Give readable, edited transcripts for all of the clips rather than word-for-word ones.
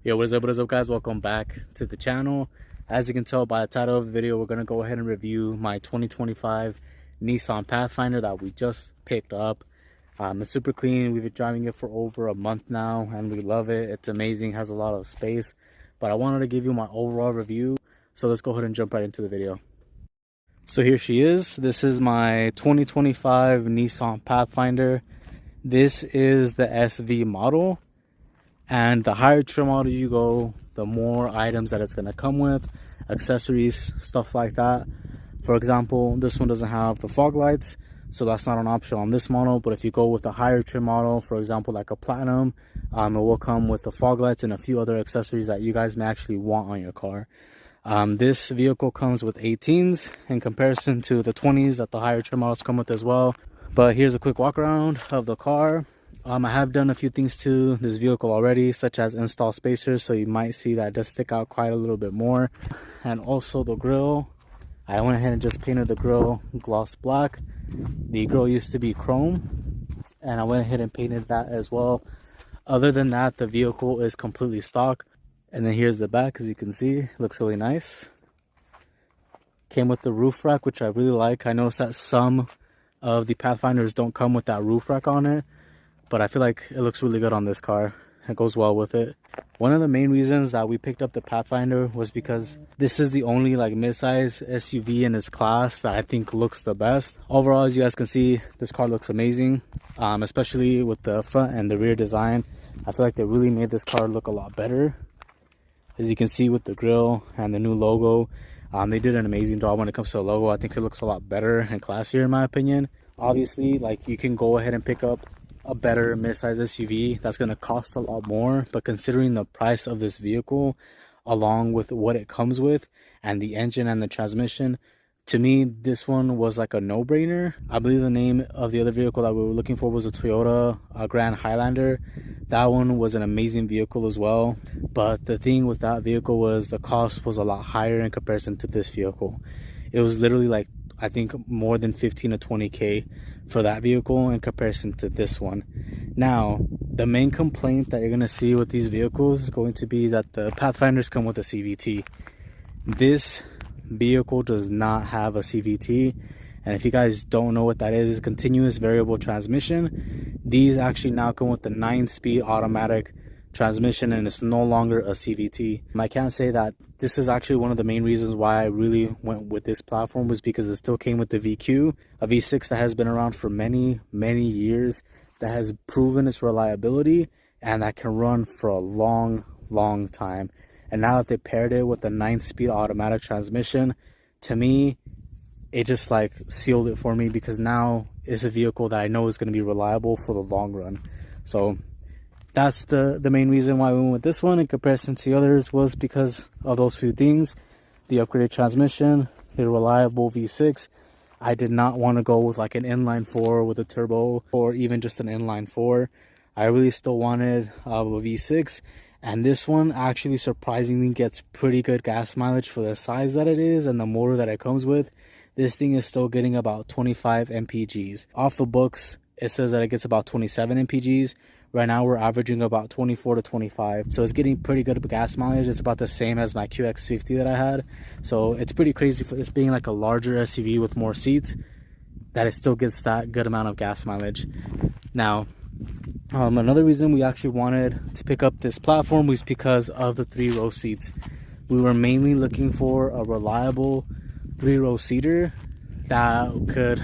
Yo, what is up guys? Welcome back to the channel. As you can tell by the title of the video, we're going to go ahead and review my 2025 Nissan Pathfinder that we just picked up. It's super clean. We've been driving it for over a month now and we love it. It's amazing, has a lot of space. But I wanted to give you my overall review, so let's go ahead and jump right into the video. So here she is. This is my 2025 Nissan Pathfinder. This is the SV model. And the higher trim model you go, the more items that it's going to come with, accessories, stuff like that. For example, this one doesn't have the fog lights, so that's not an option on this model. But if you go with a higher trim model, for example, like a Platinum, it will come with the fog lights and a few other accessories that you guys may actually want on your car. This vehicle comes with 18s in comparison to the 20s that the higher trim models come with as well. But here's a quick walk around of the car. I have done a few things to this vehicle already, such as install spacers, so you might see that it does stick out quite a little bit more. And also the grille, I went ahead and just painted the grille gloss black. The grille used to be chrome, and I went ahead and painted that as well. Other than that, the vehicle is completely stock. And then here's the back, as you can see, it looks really nice. Came with the roof rack, which I really like. I noticed that some of the Pathfinders don't come with that roof rack on it, but I feel like it looks really good on this car. It goes well with it. One of the main reasons that we picked up the Pathfinder was because this is the only like mid-size SUV in its class that I think looks the best. Overall, as you guys can see, this car looks amazing, especially with the front and the rear design. I feel like they really made this car look a lot better. As you can see with the grille and the new logo, they did an amazing job when it comes to the logo. I think it looks a lot better and classier in my opinion. Obviously, like, you can go ahead and pick up a better mid-size SUV that's going to cost a lot more, but considering the price of this vehicle along with what it comes with and the engine and the transmission, to me this one was like a no-brainer. I believe the name of the other vehicle that we were looking for was a Toyota Grand Highlander. That one was an amazing vehicle as well, but the thing with that vehicle was the cost was a lot higher in comparison to this vehicle. It was literally like, I think, more than 15 to 20k for that vehicle in comparison to this one. Now, the main complaint that you're going to see with these vehicles is going to be that the Pathfinders come with a CVT. This vehicle does not have a CVT, and if you guys don't know what that is, it's continuous variable transmission. These actually now come with the 9-speed automatic transmission, and it's no longer a CVT. I can't say that this is actually one of the main reasons why I really went with this platform, was because it still came with the VQ, a V6 that has been around for many years, that has proven its reliability and that can run for a long time. And now that they paired it with the 9-speed automatic transmission, to me it just like sealed it for me, because now it's a vehicle that I know is going to be reliable for the long run. So that's the main reason why we went with this one in comparison to the others, was because of those few things: the upgraded transmission, the reliable V6. I did not want to go with like an inline 4 with a turbo, or even just an inline 4. I really still wanted a V6, and this one actually surprisingly gets pretty good gas mileage for the size that it is and the motor that it comes with. This thing is still getting about 25 mpgs. Off the books, it says that it gets about 27 mpgs. Right now we're averaging about 24 to 25, so it's getting pretty good gas mileage. It's about the same as my QX50 that I had, so it's pretty crazy for this being like a larger SUV with more seats, that it still gets that good amount of gas mileage. Now, another reason we actually wanted to pick up this platform was because of the 3-row seats. We were mainly looking for a reliable 3-row seater that could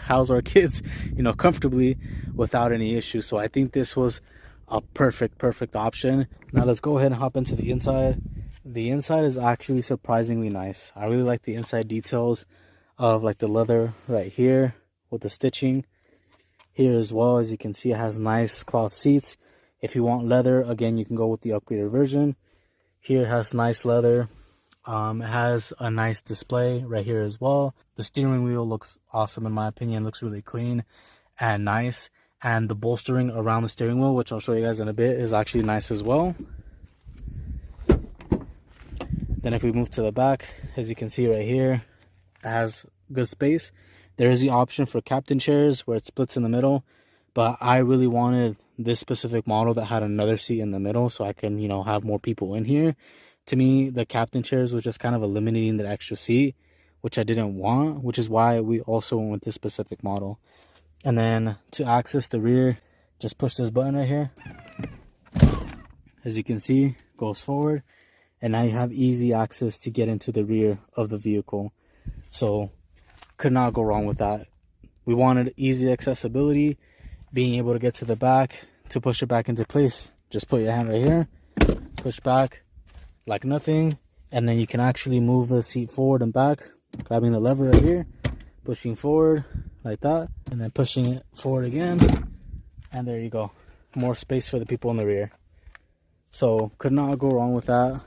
house our kids, you know, comfortably without any issues. So I think this was a perfect option. Now let's go ahead and hop into the inside. The inside is actually surprisingly nice. I really like the inside details of like the leather right here with the stitching here as well. As you can see, it has nice cloth seats. If you want leather, again, you can go with the upgraded version. Here it has nice leather. It has a nice display right here as well. The steering wheel looks awesome in my opinion. It looks really clean and nice. And the bolstering around the steering wheel, which I'll show you guys in a bit, is actually nice as well. Then if we move to the back, as you can see right here, it has good space. There is the option for captain chairs where it splits in the middle, but I really wanted this specific model that had another seat in the middle so I can, you know, have more people in here. To me, the captain chairs was just kind of eliminating that extra seat, which I didn't want, which is why we also went with this specific model. And then to access the rear, just push this button right here. As you can see, goes forward, and now you have easy access to get into the rear of the vehicle. So could not go wrong with that. We wanted easy accessibility, being able to get to the back, to push it back into place. Just put your hand right here, push back like nothing, and then you can actually move the seat forward and back, grabbing the lever right here, pushing forward like that, and then pushing it forward again, and there you go. More space for the people in the rear. So could not go wrong with that.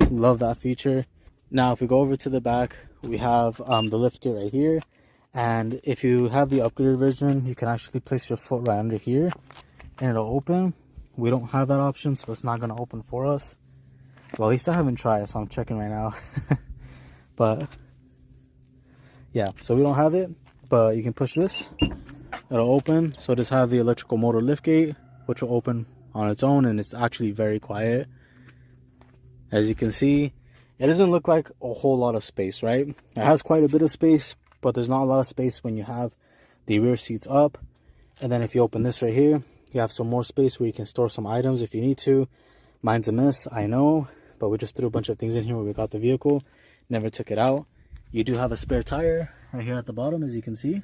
Love that feature. Now if we go over to the back, we have the lift gate right here, and if you have the upgraded version, you can actually place your foot right under here and it'll open. We don't have that option, so it's not going to open for us. Well, at least I haven't tried, so I'm checking right now. But yeah, so we don't have it, but you can push this, it'll open. So just have the electrical motor lift gate, which will open on its own, and it's actually very quiet. As you can see, it doesn't look like a whole lot of space, right? It has quite a bit of space, but there's not a lot of space when you have the rear seats up. And then if you open this right here, you have some more space where you can store some items if you need to. Mine's a mess, I know, but we just threw a bunch of things in here when we got the vehicle, never took it out. You do have a spare tire right here at the bottom, as you can see.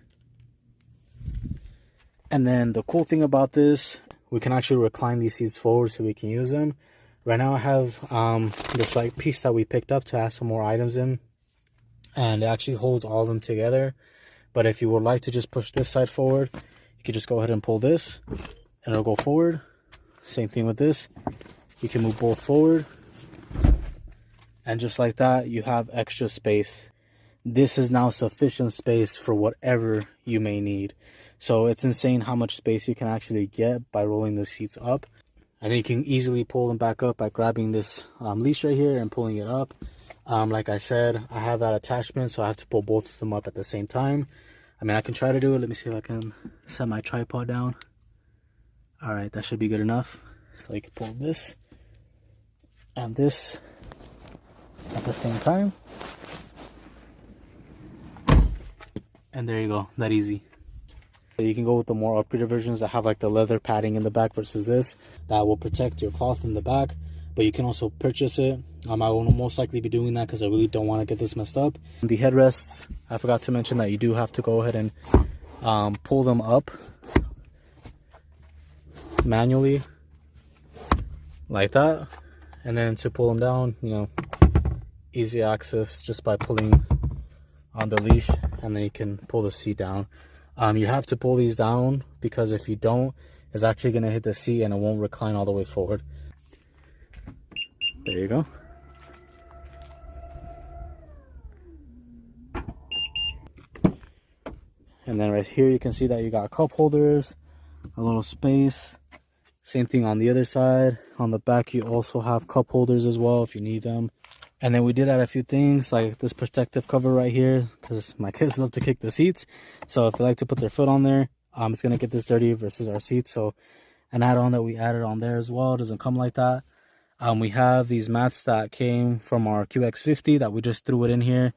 And then the cool thing about this, we can actually recline these seats forward so we can use them. Right now I have this like piece that we picked up to add some more items in, and it actually holds all of them together. But if you would like to just push this side forward, you can just go ahead and pull this and it'll go forward. Same thing with this, you can move both forward, and just like that you have extra space. This is now sufficient space for whatever you may need. So it's insane how much space you can actually get by rolling the seats up. And then you can easily pull them back up by grabbing this leash right here and pulling it up. Like I said, I have that attachment, so I have to pull both of them up at the same time. I mean, I can try to do it. Let me see if I can set my tripod down. All right, that should be good enough. So you can pull this and this at the same time. And there you go, that easy. You can go with the more upgraded versions that have like the leather padding in the back versus this that will protect your cloth in the back, but you can also purchase it. I will most likely be doing that because I really don't want to get this messed up. The headrests, I forgot to mention that you do have to go ahead and pull them up manually like that, and then to pull them down, you know, easy access just by pulling on the leash, and then you can pull the seat down. You have to pull these down because if you don't, it's actually going to hit the seat and it won't recline all the way forward. There you go. And then right here you can see that you got cup holders, a little space. Same thing on the other side. On the back you also have cup holders as well if you need them. And then we did add a few things like this protective cover right here because my kids love to kick the seats. So if they like to put their foot on there, it's going to get this dirty versus our seats. So an add-on that we added on there as well doesn't come like that. We have these mats that came from our QX50 that we just threw it in here.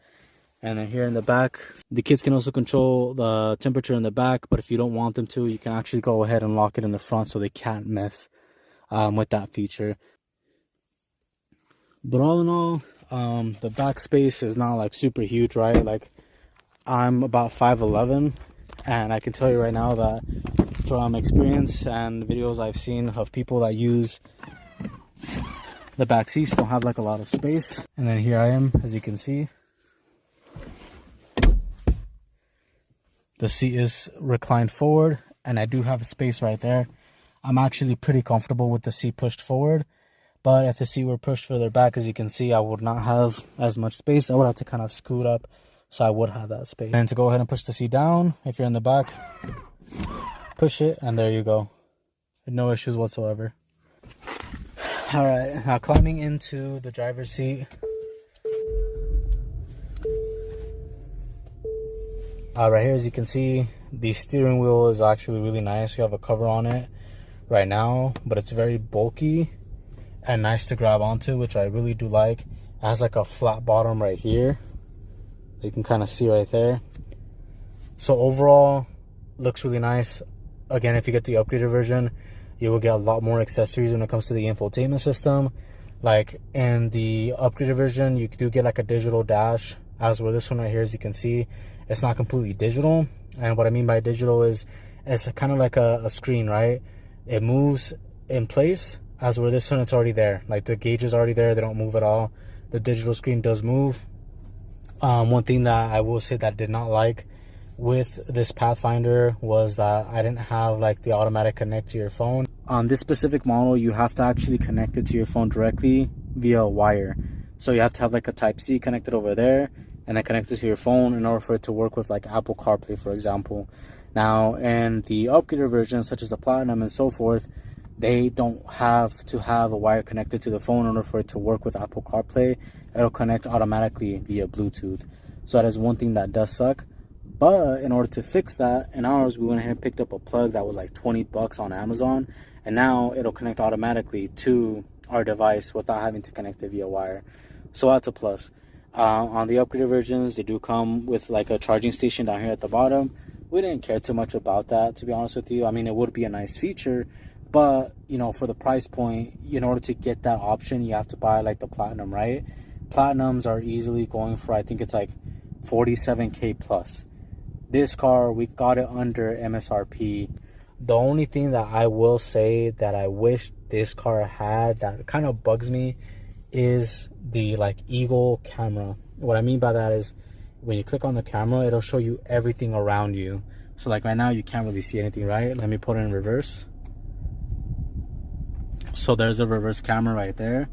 And then here in the back, the kids can also control the temperature in the back. But if you don't want them to, you can actually go ahead and lock it in the front so they can't mess with that feature. But all in all, the back space is not like super huge, right? Like I'm about 5'11", and I can tell you right now that from experience and videos I've seen of people that use the back seats don't have like a lot of space. And then here I am, as you can see, the seat is reclined forward, and I do have a space right there. I'm actually pretty comfortable with the seat pushed forward. But if the seat were pushed further back, as you can see, I would not have as much space. I would have to kind of scoot up, so I would have that space. And to go ahead and push the seat down, if you're in the back, push it, and there you go. No issues whatsoever. All right, now climbing into the driver's seat. Right here, as you can see, the steering wheel is actually really nice. You have a cover on it right now, but it's very bulky and nice to grab onto, which I really do like. It has like a flat bottom right here, you can kind of see right there. So overall, looks really nice. Again, if you get the upgraded version, you will get a lot more accessories when it comes to the infotainment system. Like in the upgraded version, you do get like a digital dash, as where this one right here, as you can see, it's not completely digital. And what I mean by digital is it's kind of like a screen, right? It moves in place, as where this one, it's already there. Like the gauge is already there, they don't move at all. The digital screen does move. One thing that I will say that I did not like with this Pathfinder was that I didn't have like the automatic connect to your phone. On this specific model, you have to actually connect it to your phone directly via a wire. So you have to have like a Type-C connected over there and then connect it to your phone in order for it to work with like Apple CarPlay, for example. Now, in the upgraded version, such as the Platinum and so forth, they don't have to have a wire connected to the phone in order for it to work with Apple CarPlay. It'll connect automatically via Bluetooth. So that is one thing that does suck. But in order to fix that, in ours, we went ahead and picked up a plug that was like 20 bucks on Amazon. And now it'll connect automatically to our device without having to connect it via wire. So that's a plus. On the upgraded versions, they do come with like a charging station down here at the bottom. We didn't care too much about that, to be honest with you. I mean, it would be a nice feature, but you know, for the price point, in order to get that option, you have to buy like the Platinum, right? Platinums are easily going for, I think it's like 47K plus. This car, we got it under MSRP. The only thing that I will say that I wish this car had, that kind of bugs me, is the like Eagle camera. What I mean by that is when you click on the camera, it'll show you everything around you. So like right now, you can't really see anything, right? Let me put it in reverse. So there's a reverse camera right there.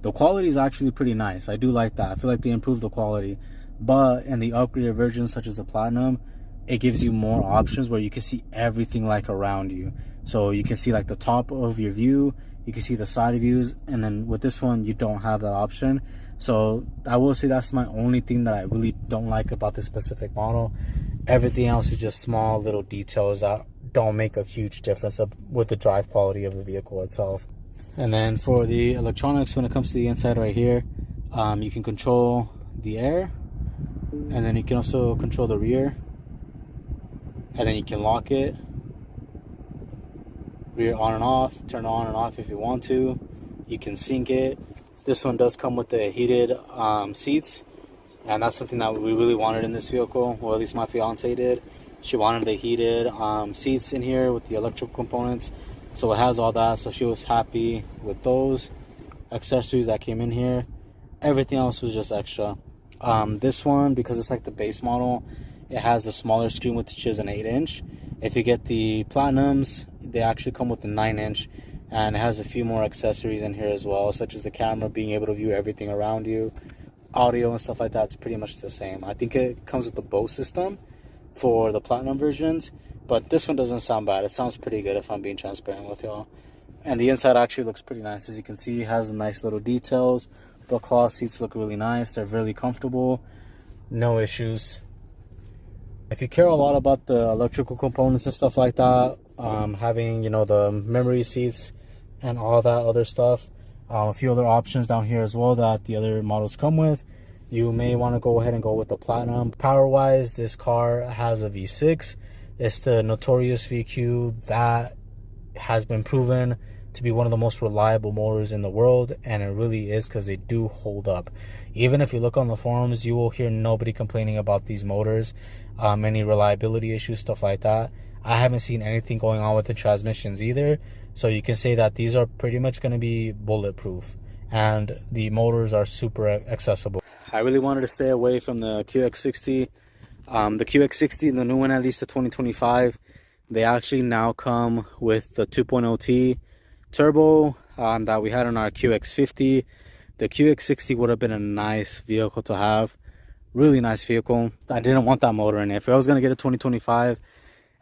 The quality is actually pretty nice. I do like that. I feel like they improved the quality. But in the upgraded versions, such as the Platinum, it gives you more options where you can see everything like around you. So you can see like the top of your view, you can see the side views, and then with this one, you don't have that option. So I will say that's my only thing that I really don't like about this specific model. Everything else is just small little details that don't make a huge difference with the drive quality of the vehicle itself. And then for the electronics, when it comes to the inside right here, you can control the air, and then you can also control the rear, and then you can lock it, rear on and off, turn on and off if you want to. You can sync it. This one does come with the heated seats, and that's something that we really wanted in this vehicle, or at least my fiance did. She wanted the heated seats in here with the electrical components, so it has all that, so she was happy with those accessories that came in here. Everything else was just extra. This one, because it's like the base model, it has a smaller screen, which is an 8-inch. If you get the Platinums, they actually come with a 9-inch, and it has a few more accessories in here as well, such as the camera, being able to view everything around you, audio and stuff like that. It's pretty much the same. I think it comes with the Bose system for the Platinum versions, but this one doesn't sound bad. It sounds pretty good, if I'm being transparent with y'all. And the inside actually looks pretty nice. As you can see, it has nice little details. The cloth seats look really nice. They're really comfortable. No issues. If you care a lot about the electrical components and stuff like that, having, you know, the memory seats and all that other stuff, a few other options down here as well that the other models come with, you may want to go ahead and go with the Platinum. Power wise, this car has a V6. It's the notorious VQ that has been proven to be one of the most reliable motors in the world, and it really is, because they do hold up. Even if you look on the forums, you will hear nobody complaining about these motors, any reliability issues, stuff like that. I haven't seen anything going on with the transmissions either, so you can say that these are pretty much going to be bulletproof, and the motors are super accessible. I really wanted to stay away from the QX60. The QX60, the new one, at least the 2025, they actually now come with the 2.0T turbo that we had on our QX50. The QX60 would have been a nice vehicle to have. Really nice vehicle. I didn't want that motor in it. If I was going to get a 2025,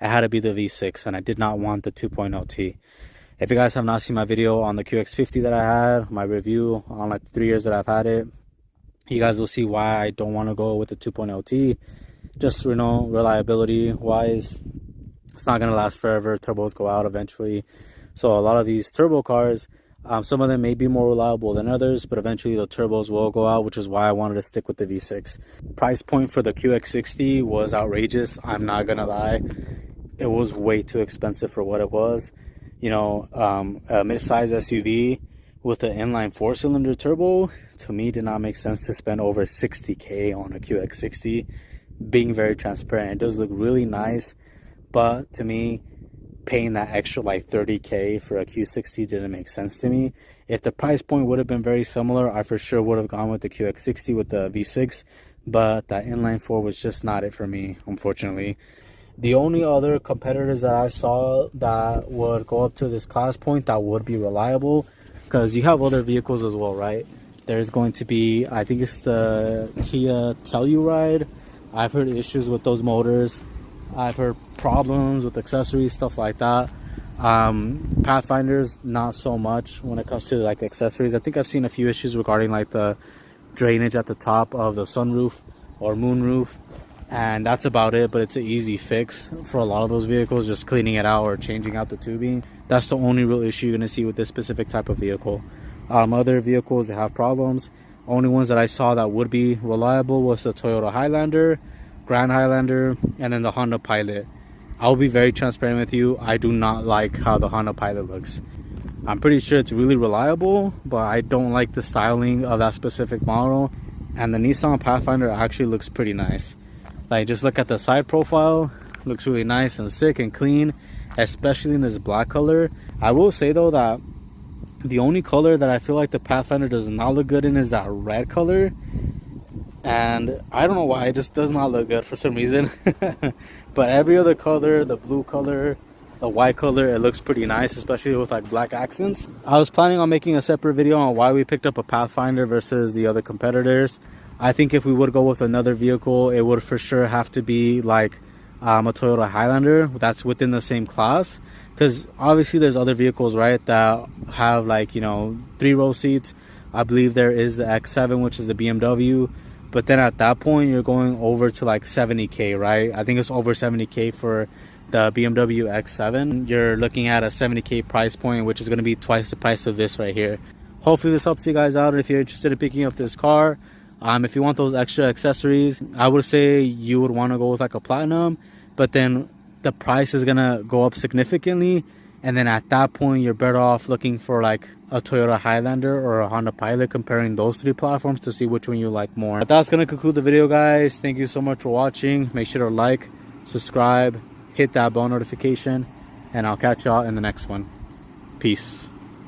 it had to be the V6, and I did not want the 2.0T. If you guys have not seen my video on the QX50 that I had, my review on like 3 years that I've had it, you guys will see why I don't want to go with the 2.0T. Just, you know, reliability wise, it's not going to last forever. Turbos go out eventually. So a lot of these turbo cars, some of them may be more reliable than others, but eventually the turbos will go out, which is why I wanted to stick with the V6. Price point for the QX60 was outrageous. I'm not gonna lie. It was way too expensive for what it was. You know, a mid-size SUV with an inline 4-cylinder turbo, to me, did not make sense to spend over 60K on a QX60. Being very transparent, it does look really nice, but to me, paying that extra like 30K for a Q60 didn't make sense to me. If the price point would have been very similar, I for sure would have gone with the QX60 with the V6, but that inline 4 was just not it for me, unfortunately. The only other competitors that I saw that would go up to this class point that would be reliable, because you have other vehicles as well, right? There's going to be, I think it's the Kia Telluride. I've heard issues with those motors. I've heard problems with accessories, stuff like that. Pathfinders, not so much when it comes to like accessories. I think I've seen a few issues regarding like the drainage at the top of the sunroof or moonroof, and that's about it. But it's an easy fix for a lot of those vehicles, just cleaning it out or changing out the tubing. That's the only real issue you're gonna see with this specific type of vehicle. Other vehicles that have problems, only ones that I saw that would be reliable was the Toyota Highlander, Grand Highlander, and then the Honda Pilot. I'll be very transparent with you. I do not like how the Honda Pilot looks. I'm pretty sure it's really reliable, but I don't like the styling of that specific model. And the Nissan Pathfinder actually looks pretty nice. Like, just look at the side profile. Looks really nice and sick and clean, especially in this black color. I will say though that the only color that I feel like the Pathfinder does not look good in is that red color. And I don't know why, it just does not look good for some reason. But every other color, the blue color, the white color, it looks pretty nice, especially with like black accents. I was planning on making a separate video on why we picked up a Pathfinder versus the other competitors. I think if we would go with another vehicle, it would for sure have to be like a Toyota Highlander that's within the same class. Because obviously there's other vehicles, right, that have like, you know, 3-row seats. I believe there is the X7, which is the BMW. But then at that point, you're going over to like 70K, right? I think it's over 70K for the BMW X7. You're looking at a 70K price point, which is going to be twice the price of this right here. Hopefully this helps you guys out if you're interested in picking up this car. If you want those extra accessories, I would say you would want to go with like a Platinum, but then the price is gonna go up significantly, and then at that point you're better off looking for like a Toyota Highlander or a Honda Pilot, comparing those 3 platforms to see which one you like more. But that's gonna conclude the video, guys. Thank you so much for watching. Make sure to like, subscribe, hit that bell notification, and I'll catch y'all in the next one. Peace.